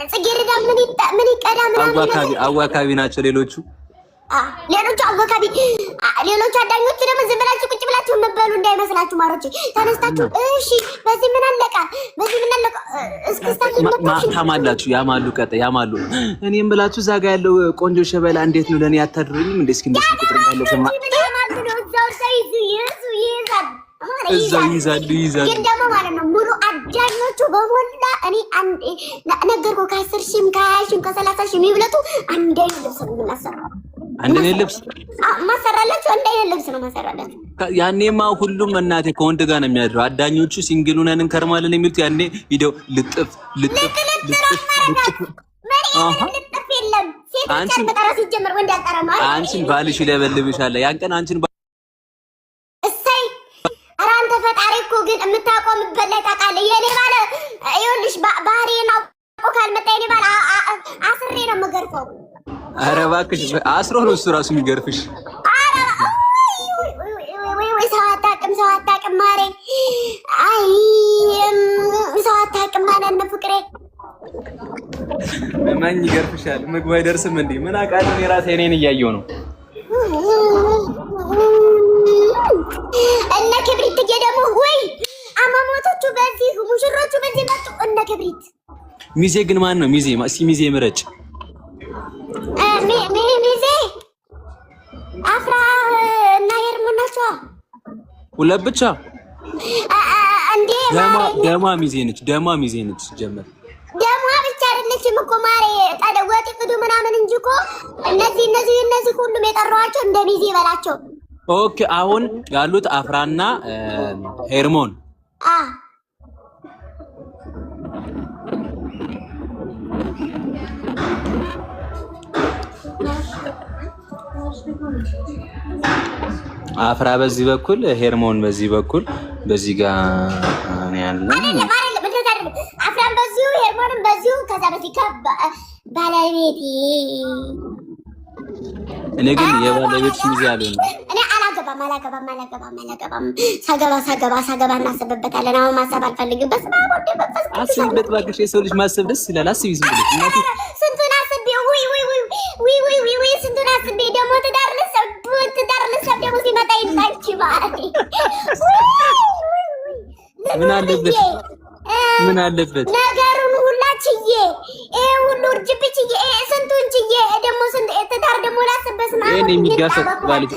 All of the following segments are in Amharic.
ጽጌረዳ ምን ይቀዳም አዋካቢ ናቸው ሌሎቹ ሌሎቹ አዳኞች ደግሞ ዝም ብላችሁ ቁጭ ብላችሁ መበሉ እንዳይመስላችሁ ማሮች ተነስታችሁ እሺ በዚህ ምን አለቃ እስክስታችሁ ታማላችሁ ያማሉ እኔም ብላችሁ እዛ ጋር ያለው ቆንጆ ሸበላ እንዴት ነው ለኔ አታድሩኝም እንዴ እስኪ እንደዚህ ቁጥር እንዳለሽማ እዛው ይዛሉ ግን ደግሞ ማለት ነው ሙሉ አዳኞቹ በሞላ እኔ ነገርኩህ ከ10 ሺህም ከ20 ሺህም ከ30 ሺህም ይብለጡ አንድ አይነት ልብስ ነው የምናሰራው አንድ አይነት ልብስ ማሰራላችሁ አንድ አይነት ልብስ ነው ማሰራላችሁ ያኔማ ሁሉም እናቴ ከወንድ ጋር ነው የሚያድረው አዳኞቹ ሲንግል ሆነን እንከርማለን የሚሉት ያኔ ሂደው ልጥፍ የለም ሴቶች በጣራ ሲጀመር ወንድ ያጠራማ አንቺን ባልሽ ይለበልብሻል ያን ቀን አንቺን አንተ ፈጣሪ እኮ ግን የምታቆምበት ላይ ታውቃለህ የኔ ባለ ይኸውልሽ ባህሪዬን አውቆ ካልመጣ የኔ ባለ አስሬ ነው የምገርፈው ኧረ እባክሽ አስሮ ነው እሱ ራሱ የሚገርፍሽ ሰው አታውቅም ማሬ አይ ሰው አታውቅም ማለት ነው ፍቅሬ ማን ይገርፍሻል ምግብ አይደርስም እንዴ ምን አውቃለሁ እኔ ራሴ እኔን እያየሁ ነው እነ ክብሪት ደግሞ ወይ አማሞቶቹ በዚህ ሙሽሮቹ በዚህ መጡ እነ ክብሪት ሚዜ ግን ማን ነው ሚዜ ሚዜ ምረጭ ሚዜ አፍራ እና ሄርሞን ናቸው ሁለት ብቻ እንዴ ደማ ሚዜ ነች ጀመር ደማ ብቻ አይደለችም እኮ ማሬ ወጥ ቅዱ ምናምን እንጂ እኮ እነዚህ ሁሉም የጠራዋቸው እንደ ሚዜ በላቸው ኦኬ አሁን ያሉት አፍራና ሄርሞን አፍራ በዚህ በኩል ሄርሞን በዚህ በኩል በዚህ ጋር ያለው አፍራን በዚሁ ሄርሞንን በዚሁ ከዛ በዚህ ባለቤቴ እኔ ግን የባለቤትሽ ሚዜ አለኝ እኔ አላገባም ሳገባ እናስብበታለን አሁን ማሰብ አልፈልግም በስመ አብ ወወልድ ወመንፈስ ቅዱስ አስቢበት እባክሽ የሰው ልጅ ማሰብ ደስ ይላል አስቢ ዝም ብለሽ እናቴ ስንቱን አስቤ ወይ ስንቱን አስቤ ደግሞ ትዳር ልሰብ ደግሞ ሲመጣ ይምጣች ማለት ምን አለበት ነገሩን ሁላችዬ ይሄ ሁሉ እርጅብችዬ ስንቱን ችዬ ደግሞ ትዳር ደግሞ ላስበስ ማለት እኔ የሚጋፈጥ ባልክ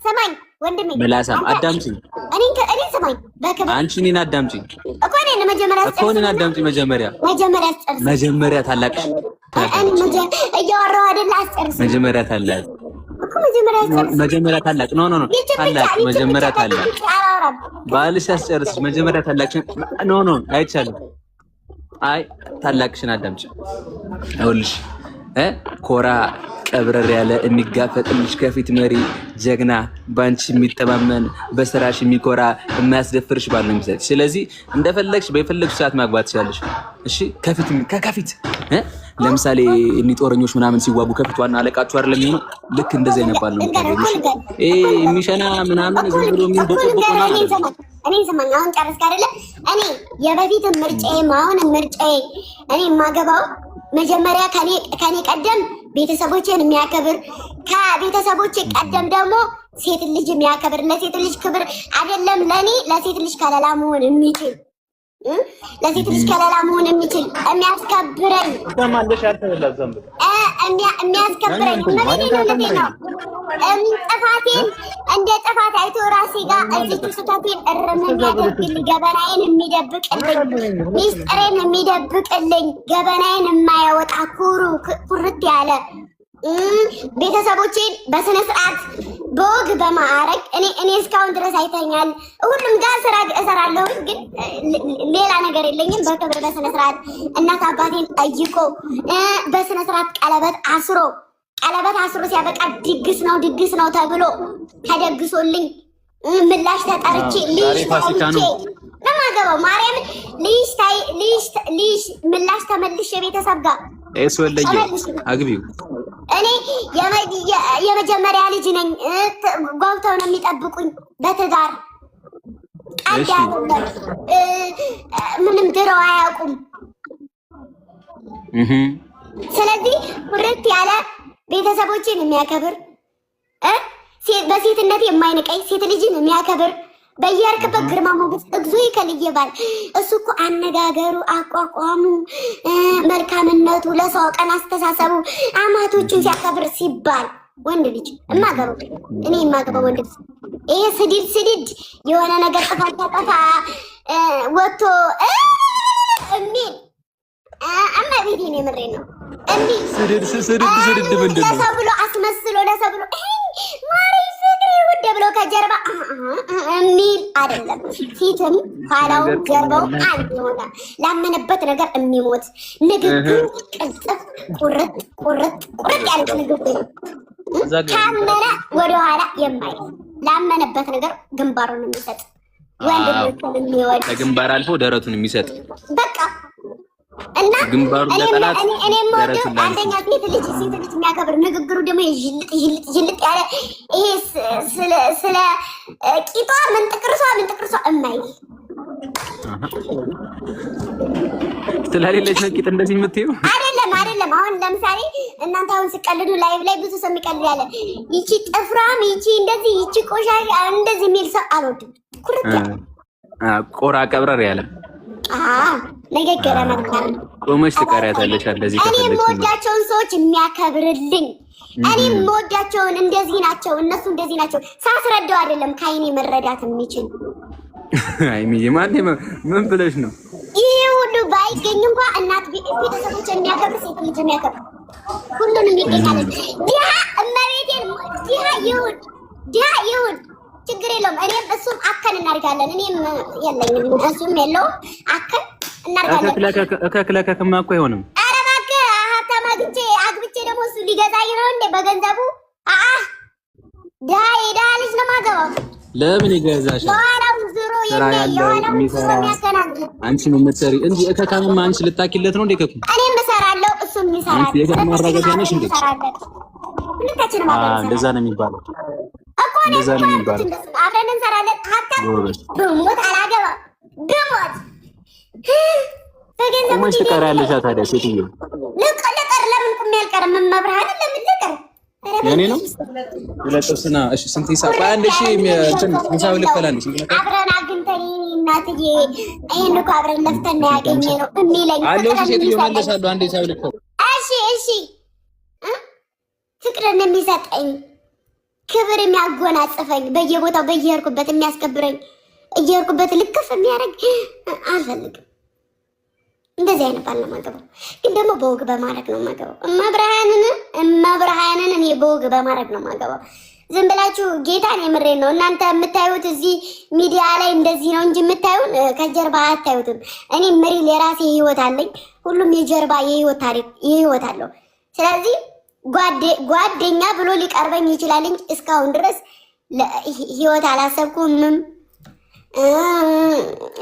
ሰማኝ ወንድሜ መላሳም አዳምጪኝ እኔ ሰማኝ በከበ አንቺ እኔን አዳምጪኝ እኮ እኔን መጀመሪያ ታላቅሽ እያወራሁ አይደል አስጨርስ መጀመሪያ ታላቅ መጀመሪያ ታላቅ ኖ ታላቅ መጀመሪያ ታላቅ ባልሽ ያስጨርስሽ መጀመሪያ ታላቅሽ ኖ አይቻልም አይ ታላቅሽን አዳምጪ ይኸውልሽ ኮራ ቀብረር ያለ የሚጋፈጥልሽ ከፊት መሪ ጀግና ባንቺ የሚተማመን በስራሽ የሚኮራ የሚያስደፍርሽ ባል ነው የሚሰጥሽ ስለዚህ እንደፈለግሽ በፈለግሽ ሰዓት ማግባት ትችላለሽ እሺ ከፊት ለምሳሌ ጦረኞች ምናምን ሲዋጉ ከፊት ዋና አለቃችሁ አይደለም የሚሆነው ልክ እንደዚህ አይነት ባል ነው የምታገኙሽ የሚሸና ምናምን ዝም ብሎ የሚንቦቆቦቅ ነው እኔ ሰማኝ አሁን ጨረስክ አይደለ እኔ የበፊት ምርጫዬ አሁን ምርጫዬ እኔ የማገባው መጀመሪያ ከኔ ቀደም ቤተሰቦቼን የሚያከብር ከቤተሰቦቼ ቀደም ደግሞ ሴት ልጅ የሚያከብር ለሴት ልጅ ክብር አይደለም ለኔ ለሴት ልጅ ከለላ መሆን የሚችል የሚያስከብረኝ ተማለሽ አልተበላዘም የሚያስከብረኝ ጥፋቴን እንደ ጥፋት አይቶ ራሴ ጋር እዚህ ስህተቴን እርም የሚያደርግልኝ ገበናዬን የሚደብቅልኝ ሚስጥሬን የሚደብቅልኝ ገበናዬን የማያወጣ ኩርት ያለ ቤተሰቦቼን በስነ ስርዓት በወግ በማዕረግ እኔ እስካሁን ድረስ አይተኛል ሁሉም ጋር ስራ እሰራለሁ ግን ሌላ ነገር የለኝም በክብር በስነ ስርዓት እናት አባቴን ጠይቆ በስነ ስርዓት ቀለበት አስሮ ሲያበቃ ድግስ ነው ተብሎ ተደግሶልኝ ምላሽ ተጠርቼ ለማገባው ማርያም ልጅ ምላሽ ተመልሼ ቤተሰብ ጋር ወለየ አግቢው እኔ የመጀመሪያ ልጅ ነኝ ጓጉተው ነው የሚጠብቁኝ በትዳር ምንም ድረው አያውቁም። ስለዚህ ሁለት ያለ ቤተሰቦችን የሚያከብር በሴትነት የማይንቀኝ ሴት ልጅን የሚያከብር በየርክበት ግርማ ሞገስ እግዚኦ ይከልየባል። እሱ እኮ አነጋገሩ፣ አቋቋሙ፣ መልካምነቱ፣ ለሰው ቀን አስተሳሰቡ አማቶቹን ሲያከብር ሲባል ወንድ ልጅ እማገባው እኔ የማገባው ወንድ ልጅ ይሄ ስድድ የሆነ ነገር ጥፋት ያጠፋ ወጥቶ እሚል እመቤቴን የምሬን ነው እሚል ስድድ ምንድን ነው? ለሰው ብሎ አስመስሎ ለሰው ብሎ ማሪ ፍቅሬ ውድ ብሎ ከጀርባ እሚል አይደለም። ፊትም ኋላው ጀርባው አንድ ይሆናል። ላመነበት ነገር የሚሞት ንግግሩ ቅልጥፍ ቁርጥ ያለ ንግግር ካመነ ወደኋላ የማይ ላመነበት ነገር ግንባሩን የሚሰጥ ወንድ ልጅ የሚወድ ከግንባር አልፎ ደረቱን የሚሰጥ በቃ እና ግንባሩ ለጠላት እኔ ሞደው አንደኛ ሴት ልጅ የሚያከብር ንግግሩ ደግሞ ይልጥ ያለ ይሄ ስለ ቂጧ ምን ጥቅርሷ እማይ ስለሌለች ነው ቂጥ እንደዚህ የምትይው አይደለም። አሁን ለምሳሌ እናንተ አሁን ስቀልዱ ላይቭ ላይ ብዙ ሰው የሚቀልድ ያለ ይቺ ጥፍራም ይቺ እንደዚህ ይቺ ቆሻሻ እንደዚህ የሚል ሰው አልወድም። ኩርት ቆራ ቀብረር ያለ ንግግር መልካም ቆመሽ ትቀሪያታለሽ። እንደዚህ እኔ የምወዳቸውን ሰዎች የሚያከብርልኝ እኔ የምወዳቸውን እንደዚህ ናቸው እነሱ እንደዚህ ናቸው ሳስረዳው አይደለም ከአይኔ መረዳት የሚችል አይሚዬ ምን ብለሽ ነው? ይሄ ሁሉ ባይገኝ እንኳን እናት ቤተሰቦች የሚያከብር ሴት ልጅ የሚያከብር ሁሉንም ይገኛል። ዲያ እመቤቴን ዲያ ይሁን ችግር የለውም። እኔም እሱም አከን እናድርጋለን። እኔም የለኝም እሱም የለውም አከን እናድርጋለን። እከክለከክማ እኮ አይሆንም። ኧረ እባክህ ሀብታም አግብቼ ደግሞ እሱ ሊገዛኝ ነው እንደ በገንዘቡ ድሀ ልጅ ነው የማገባው። ለምን ይገዛሻል? ስራ ያለው የሚሰራ አንቺ ነው የምትሰሪ እንጂ እከካምማ አንቺ ልታኪለት ነው እንዴ? ከኩ እኔም እሰራለሁ እሱም ይሰራል። አንቺ የከካ ማረጋገጫ ነሽ እንዴ? እንደዛ ነው የሚባለው እኮ እንደዛ ነው የሚባለው። አብረን እንሰራለን። ሀብታም ብሞት አላገባም ብሞት በገንዘቡ ቆመሽ ትቀሪያለሽ። ታዲያ ሴትዮ ልቀር ለምን ቁሜ አልቀርም? መብርሃን ለምን ልቀር? የኔ ነው ለጥስና እሺ፣ ስንት ሂሳብ አንድ እሺ፣ እንትን ሂሳብ ልክፈላልሽ። አብረን አግኝተን እናትዬ ይሄን እኮ አብረን ለፍተን ያገኘነው የሚለኝ አለው። እሺ ሴትዮ መለሳለሁ። አንድ ሂሳብ ልክፈል። እሺ ፍቅርን የሚሰጠኝ ክብር የሚያጎናጽፈኝ በየቦታው በየሄድኩበት የሚያስከብረኝ እየሄድኩበት ልክፍ የሚያደርግ አልፈልግም። እንደዚህ አይነት ባል ነው የማገባው። ግን ደግሞ በወግ በማድረግ ነው የማገባው። እመብርሃንን እኔ በወግ በማድረግ ነው የማገባው። ዝም ብላችሁ ጌታን የምሬን ነው። እናንተ የምታዩት እዚህ ሚዲያ ላይ እንደዚህ ነው እንጂ የምታዩን ከጀርባ አታዩትም። እኔ መሪል የራሴ ህይወት አለኝ። ሁሉም የጀርባ የህይወት ታሪክ የህይወት አለው። ስለዚህ ጓደኛ ብሎ ሊቀርበኝ ይችላል እንጂ እስካሁን ድረስ ህይወት አላሰብኩም።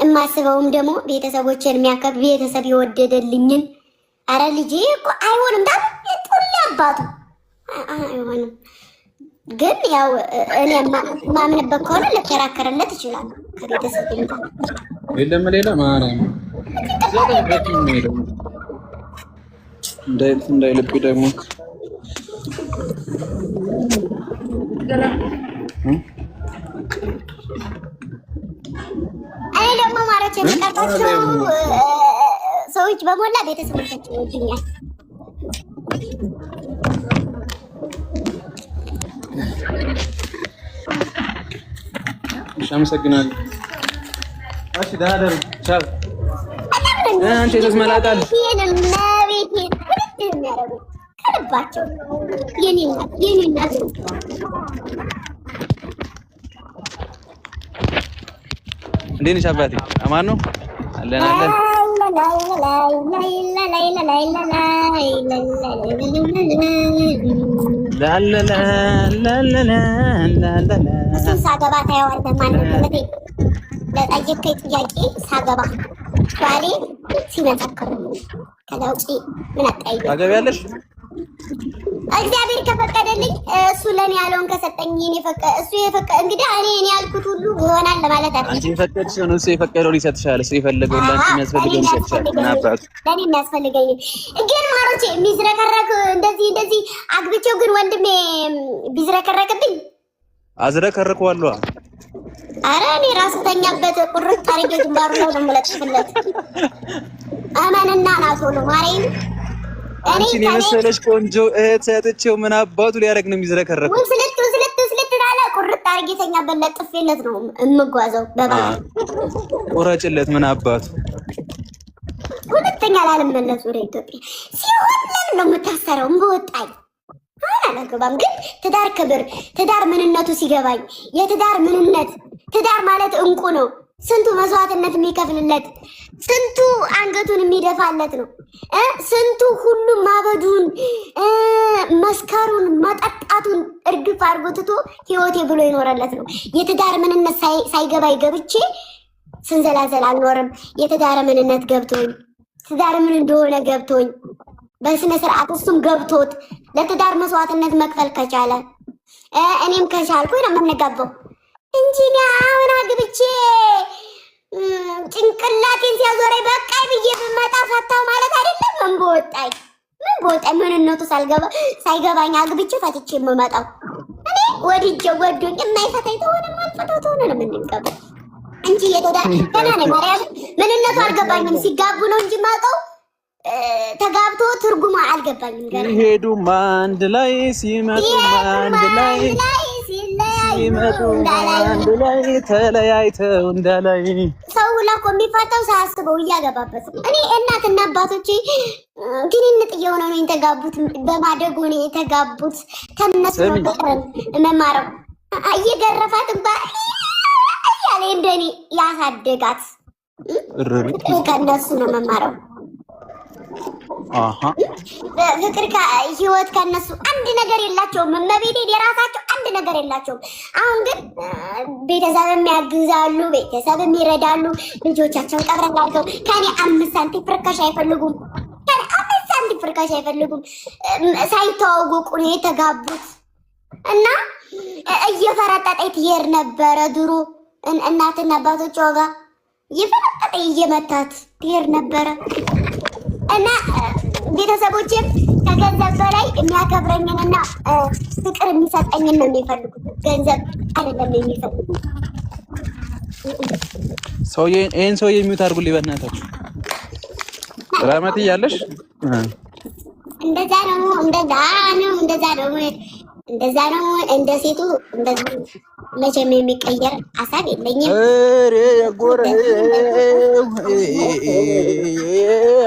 እማስበውም ደግሞ ቤተሰቦችን የሚያከብር ቤተሰብ የወደደልኝን አረ ልጄ እኮ አይሆንም ዳ ጡል አባቱ አይሆንም። ግን ያው እኔ ማምንበት ከሆነ ልከራከርለት ይችላል ከቤተሰብ ጋር የለም ሌላ ማርያም እንዳይልብ ደግሞ እኔ ደግሞ ማረች የሚቀርባቸው ሰዎች በሞላ ቤተሰቦቻቸው ይወዱኛል። አመሰግናለሁ። እሺ ደህና ደሩ። ቻው። አንቺ ተስመላጣል ከልባቸው የኔ እናት እንዴት ነሽ አባቴ? አማን ነው አለን አለን። እሱን ሳገባ ታየዋለህ። ማንነቴ ለጠየቀኝ ጥያቄ ሳገባ ባሌ ሲመሰክሩ ከዛ ውጪ ምን አጠያየው? ታገቢያለሽ? እግዚአብሔር ከፈቀደልኝ እሱ ለኔ ያለውን ከሰጠኝ እሱ የፈቀደ እንግዲህ እኔ ያልኩት ሁሉ ይሆናል ለማለት አይደለም። አንቺ የፈቀድሽው ነው እሱ የፈቀደው ሊሰጥሻል። እሱ የፈለገው ለአንቺ የሚያስፈልገው ይሰጥሻል። ምናባቱ ለኔ የሚያስፈልገኝ ግን ማሮቼ የሚዝረከረክ እንደዚህ አግብቼው ግን ወንድሜ ቢዝረከረክብኝ አዝረከረከዋለሁ። ኧረ እኔ ራሱ ተኛበት ቁርጥ አድርጌ ግንባሩ ላይ ነው የምለጥፍለት። አመንና ናቶሎ ማርያም አንቺን የመሰለሽ ቆንጆ እህት ሰጥቼው ምን አባቱ ሊያደርግ ነው የሚዝረከረከው? ስልት ዳለ ቁርጥ አድርጌ ተኛበት ለጥፌለት ነው የምጓዘው። በባህር ቁረጭለት ምን አባቱ። ሁለተኛ ላልመለስ ወደ ኢትዮጵያ ሲሆን ለምን ነው የምታሰረው? እምወጣኝ አላገባም። ግን ትዳር ክብር፣ ትዳር ምንነቱ ሲገባኝ የትዳር ምንነት ትዳር ማለት እንቁ ነው። ስንቱ መስዋዕትነት የሚከፍልለት ስንቱ አንገቱን የሚደፋለት ነው። ስንቱ ሁሉም ማበዱን መስከሩን መጠጣቱን እርግፍ አድርጎ ትቶ ህይወቴ ብሎ ይኖረለት ነው። የትዳር ምንነት ሳይገባኝ ገብቼ ስንዘላዘል አልኖርም። የትዳር ምንነት ገብቶኝ ትዳር ምን እንደሆነ ገብቶኝ በስነ ስርዓት እሱም ገብቶት ለትዳር መስዋዕትነት መክፈል ከቻለ እኔም ከቻልኩኝ ነው የምንጋባው እንጂ አሁን አግብቼ ጭንቅላቴን ሲያዞረኝ በቃይ ብዬ ብመጣ ፈታው ማለት አይደለም። ምን በወጣኝ ምንነቱ ሳይገባኝ አግብቼ ፈትቼ የምመጣው እኔ ወድጄው ወዶኝ የማይፈታኝ ተሆነ ማልፈታው ተሆነ ነው የምንጋባው እንጂ ገና ነኝ። ማርያም ምንነቱ አልገባኝም። ሲጋቡ ነው እንጂ ማውቀው ተጋብቶ ትርጉሙ አልገባኝም። ገና ሲሄዱም አንድ ላይ ሲመጡም አንድ ላይ ሲመጡ አንድ ላይ ተለያይተው እንዳላይ ሰው ሁላ እኮ የሚፋታው ሳያስበው እያገባበት ነው። እኔ እናትና አባቶቼ ግንኙነት እየሆነ ነው የተጋቡት፣ በማደጎ ነው የተጋቡት። ከነሱ ነው መማረው እየገረፋት እያለ እንደኔ ያሳደጋት ከነሱ ነው መማረው። ፍቅር ህይወት ከነሱ አንድ ነገር የላቸውም። እመቤቴን የራሳቸው አንድ ነገር የላቸውም። አሁን ግን ቤተሰብም ያግዛሉ፣ ቤተሰብም ይረዳሉ። ልጆቻቸውን ቀብረላቸው ከኔ 5 ሳንቲም ፍርካሽ አይፈልጉም። ከኔ 5 ሳንቲም ፍርካሽ አይፈልጉም። ሳይተዋወቁ ነው የተጋቡት እና እየፈረጠጠ ትሄድ ነበረ ድሮ እናትና አባቶቿ ጋር እየፈረጠጠ እየመታት ትሄድ ነበረ እና ቤተሰቦቼም ከገንዘብ በላይ የሚያከብረኝንና ፍቅር የሚሰጠኝን ነው የሚፈልጉት። ገንዘብ አይደለም የሚፈልጉት። ይህን ሰውዬ የሚውት አድርጉልኝ በእናታችሁ። ራመት እያለሽ እንደዛ ነው። እንደ ሴቱ እንደዚህ መቼም የሚቀየር ሀሳብ የለኝም።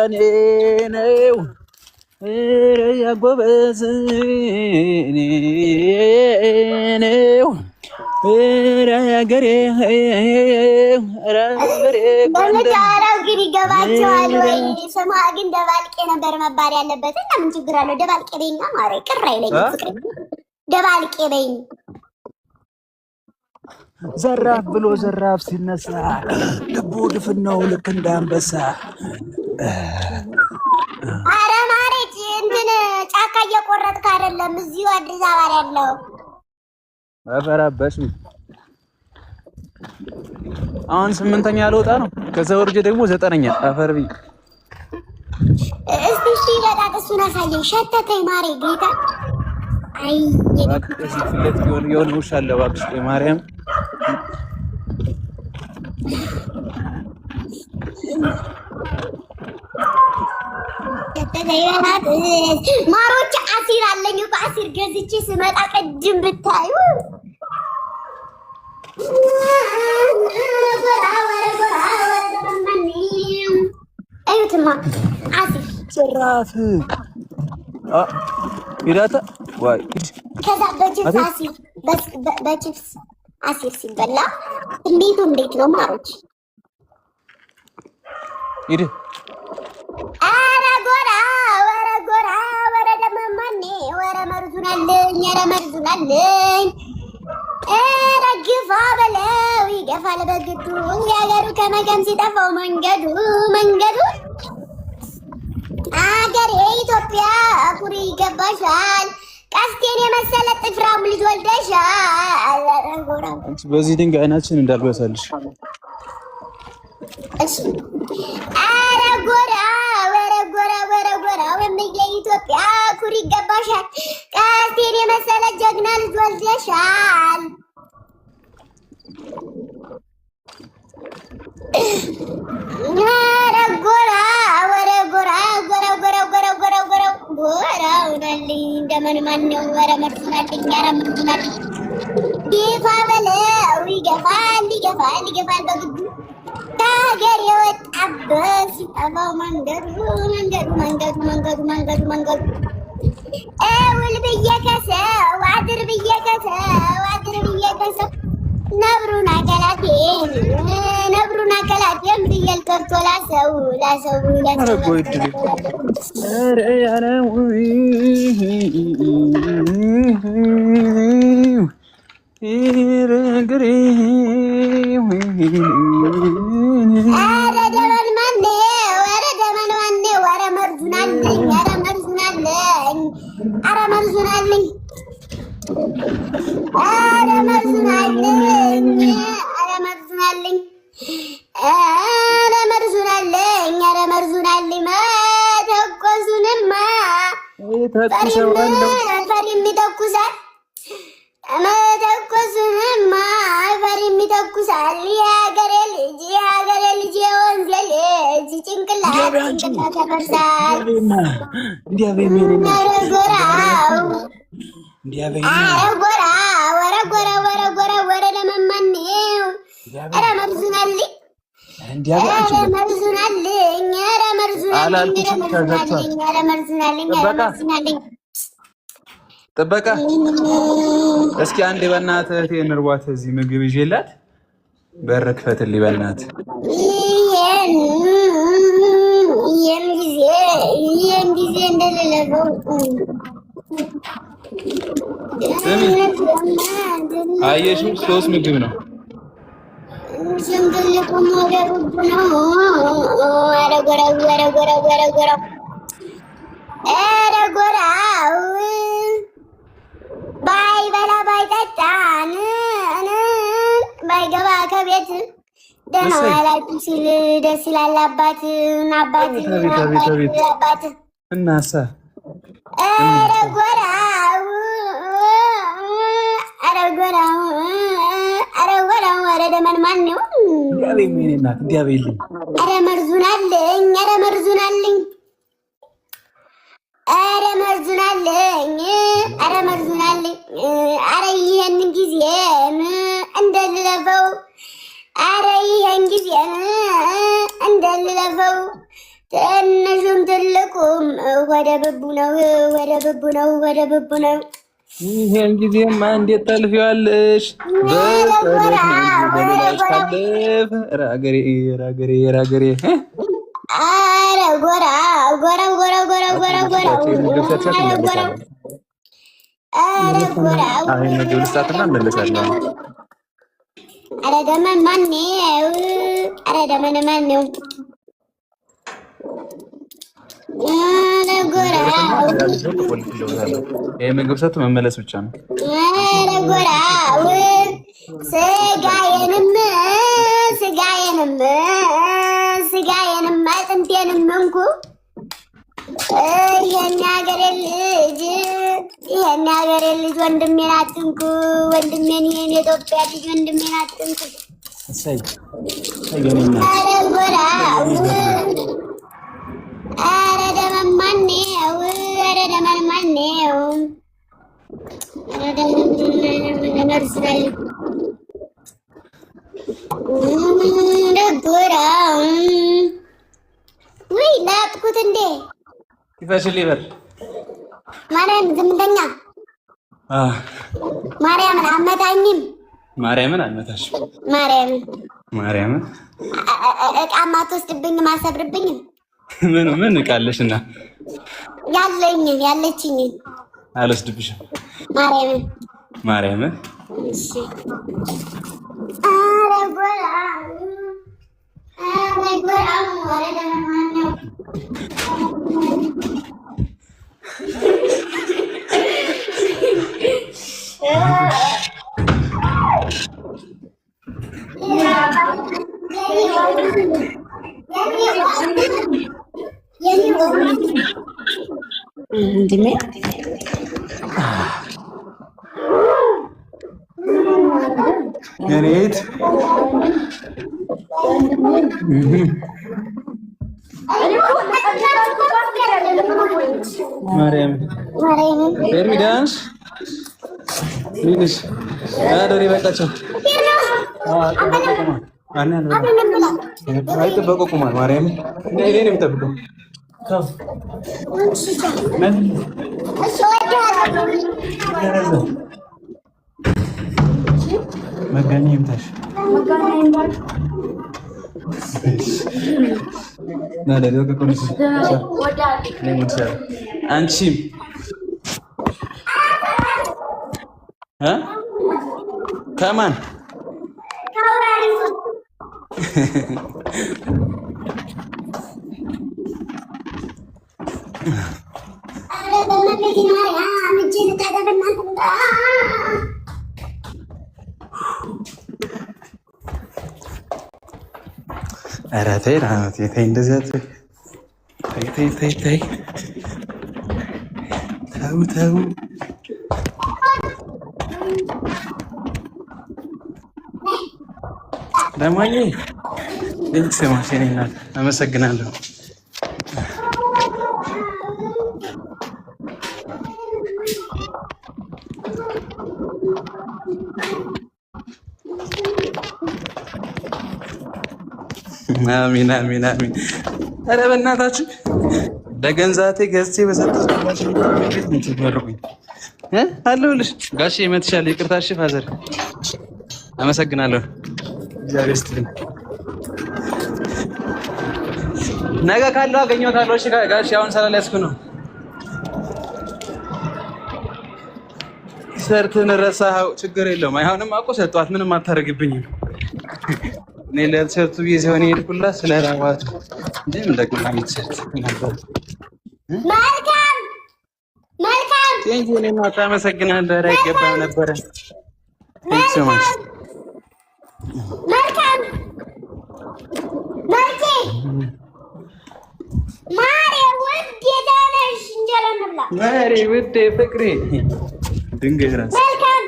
እኔ ነው ያጎበዝ ነው ራገሬ በመጫወራው ግን ይገባቸዋል ወይ? ስማ ግን ደባልቄ ነበር መባል ያለበት እና ምን ችግር አለው? ደባልቄ በይኛ ማረ ቅር አይለኝም። ፍቅር ደባልቄ በይኝ። ዘራፍ ብሎ ዘራፍ ሲነሳ ልቡ ድፍን ነው ልክ እንዳንበሳ። አረ ማሬት እንትን ጫካ እየቆረጥክ አይደለም እዚሁ አዲስ አበባ ያለው አፈራበሽ። አሁን 8ኛ ልወጣ ነው። ከዛ ወርጄ ደግሞ 9ኛ አፈርቢ። እስቲ ለጣጥ እሱን አሳየኝ። ሸተተኝ ማሬ ጌታ። አይ እዚህ ፍለት የሆነ ውሻ አለ እባክሽ ማርያም። ማሮች አሲር አለኝ። በአሲር ገዝቼ ስመጣ ቅድም ብታዩ እዩትማ አሲር ዘራፍ ይላታ ወይ ከዛ በቺፕስ አሲር በቺፕስ አሲር ሲበላ እንዴት ነው ማሮች? ይድ አረ ጎራ ወረ ለማማኔ ወረ መርዙናለኝ ኧረ ግፋ በለው ይገፋል በግዱ ያገሩ ከመገም ሲጠፋው መንገዱ አገሬ ኢትዮጵያ ኩሪ ይገባሻል ቀስቴን የመሰለ ጥፍራም ልጅ ወልደሻል። በዚህ ድንጋይ አይናችን እንዳልበሳልሽ። እሺ ኧረ ጎራ ወረ ጎራ ወረ ጎራ ወንበየ ኢትዮጵያ ኩሪ ይገባሻል። ቀስቴን የመሰለ ጀግና ልጅ ወልደሻል። ኧረ ጎራ ወረ ጎራ ጎራ ጎራ ጎራ ጎራ ጎራ ጎራ ውናልኝ እንደምን ማነው? ኧረ መርዙናልኝ ኧረ መርዙናልኝ ይፋ በለው ይገፋል ይገፋል ይገፋል በግዱ ከሀገር የወጣበት ሲጠፋው መንገዱ መንገዱ መንገዱ መንገዱ መንገዱ መንገዱ ውል ብዬ ከሰው አድር ብዬ ከሰው አድር ብዬ ከሰው ነብሩን አከላቴን ብዬል ቀርቶ ላሰው ላሰው ፈሪም ይተኩሳል መተኮሱንማ ፈሪም ይተኩሳል። የሀገሬ ልጅ የወንዜ ልጅ ጭንቅላት ተፈርሳል። ጎራ ወረ ጎራ ወረ ጎራ ወረ ለመማኔው ኧረ መርዙናልኝ ጥበቃ እስኪ አንዴ በእናትህ እህቴን እርቧት እዚህ ምግብ ይዤላት በር ክፈትልኝ በእናትህ። ይሄን ጊዜ እንደሌለው አየሽው፣ 3 ምግብ ነው። ባይበላ ባይጠጣን ባይገባ ከቤት ደህና ዋላችሁ ሲል ደስ ይላል። አባት እናሳ ኧረ ጎራው ኧረ ጎራው ኧረ ጎራው ኧረ ደመን ማነው? ኧረ መርዙን አለኝ ኧረ መርዙን አለኝ ኧረ መርዙን አለኝ ኧረ መርዙን አለኝ ኧረ ይሄንን ጊዜን እንደልለፈው ኧረ ይሄን ጊዜን እንደልለፈው ትንሹም ትልቁም ወደ ብቡ ነው ወደ ብቡ ነው ወደ ብቡ ነው። ይሄን ጊዜማ እንዴት ታልፊዋለሽ? በበላሽ ካለፍ ራገሬ ራገሬ ራገሬ ኧረ ጎራ ጎራ ጎራ ጎራ ጎራ ጎራ ኧረ ደመን ማነው? ኧረ ደመን ማነው? ምግብ ሰቱ መመለስ ብቻ ነው። ኧረ ጎራው ስጋዬንም አጥንቴንም እንኩ ይሄን ያገሬ ልጅ ወንድሜን አትንኩ፣ ወንድሜን ይሄን የኢትዮጵያ ልጅ ወንድሜን አትንኩ። ኧረ ጎራው ኧረ ደመን ማነው? ኧረ ደመን ማነው? ኧረ ደመን መርዙናል ጎራው ወይ ላጥኩት እንዴ ይፈሽልኝ በል ማርያም ዝምተኛ ማርያምን አመታኝም ማርያምን አልመታሽም ማርያምን እቃማ አትወስድብኝም አሰብርብኝም ምን ቃለሽና ያለችኝ አልወስድብሽም ማርያምን እሺ ኧረ ጎራ ኧረ ደመን ማነው? እንዴ የኔት ማርያም ኤርሚዳንስ ሚኒስ አደሪ በቃቸው አይጠበቁ ቁማር ማርያም እኔ ነው የምጠብቀው መጋኛ ይምታሽ አንቺም ከማን ኧረ ተይ ተይ እንደዚያ ተይ ተው ደማዬ ልትሰማሽ የእኔ እናት አመሰግናለሁ። አሚን አሚን አሚን። ኧረ በእናታችሁ ለገንዛቴ ገዝቼ በሰጣችሁ ምትበርቁኝ አለሁልሽ ጋሼ መትሻለሁ። ይቅርታ እሺ ፋዘር አመሰግናለሁ። እግዚአብሔር ይስጥልኝ። ነገ ካለው አገኘዎታለሁ። እሺ ጋሼ አሁን ስላልያዝኩ ነው። ሰርተን ረሳኸው ችግር የለውም። አይሆንም እኮ ሰጧት ምንም አታደርግብኝም። እኔ ለሰርቱ ብዬ ሲሆን የሄድኩላት ስለ ራባት እንዴም ደግሞ አምጥሰት ነበር። መልካም መልካም ቴንኪው እኔ ማታ አመሰግናለሁ። ኧረ አይገባም ነበረ። ቴንክስ ሶ ማች መልካም መልኬ ማሬ ውድ የዳነሽ እንጀራ እንብላ። ማሬ ውድ ፍቅሬ ድንገት ራስ መልካም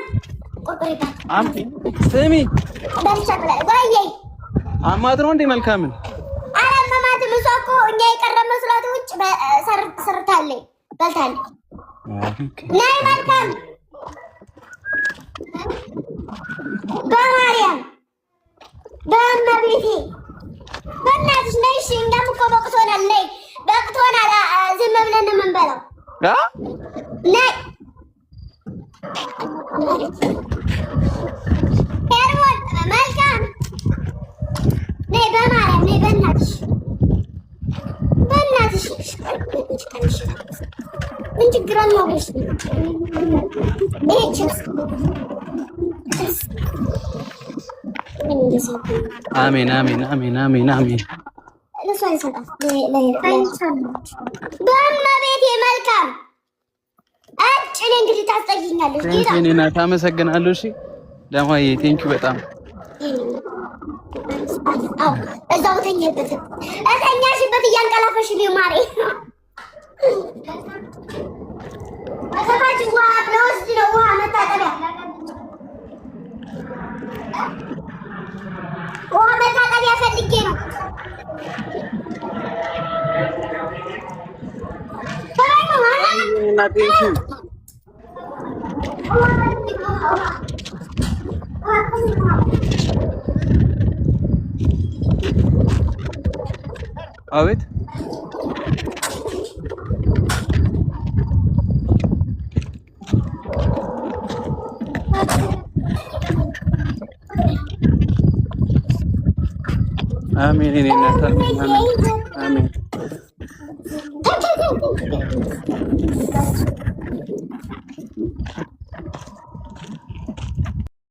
ቁጥሪታ አምጪ ስሚ በልቻለ ወይዬ አማት ነው እንዴ መልካምን አረማማት ምሶኮ እኛ የቀረ መስሏት ውጭ ሰርታለች በልታለች። ነይ መልካም በማርያም በእመቤቴ በእናትሽ ነይ። እሺ እኛም እኮ በቅቶናል። ነይ በቅቶናል። ዝም ብለን የምንበላው ነይ ሄርሞን መልካም ነይ በማርያም ነይ በእናትሽ ምን ችግር አለው? አሜን አሜን አሜን አሜን አሜን። በእመቤቴ መልካም እጭ እኔ እንግዲህ ታስጠይኛለሽ። እኔ እናት አመሰግናለሁ። እሺ ደማዬ ቴንኪው በጣም እዛው ተኛበት እተኛሽበት እያንቀላፈሽ ነው ማሬ። አሰፋች ውሃ ለወስድ ነው ውሃ መታጠቢያ ውሃ መታጠቢያ ፈልጌ ነው። አቤት አሜን እኔ እናት አሜን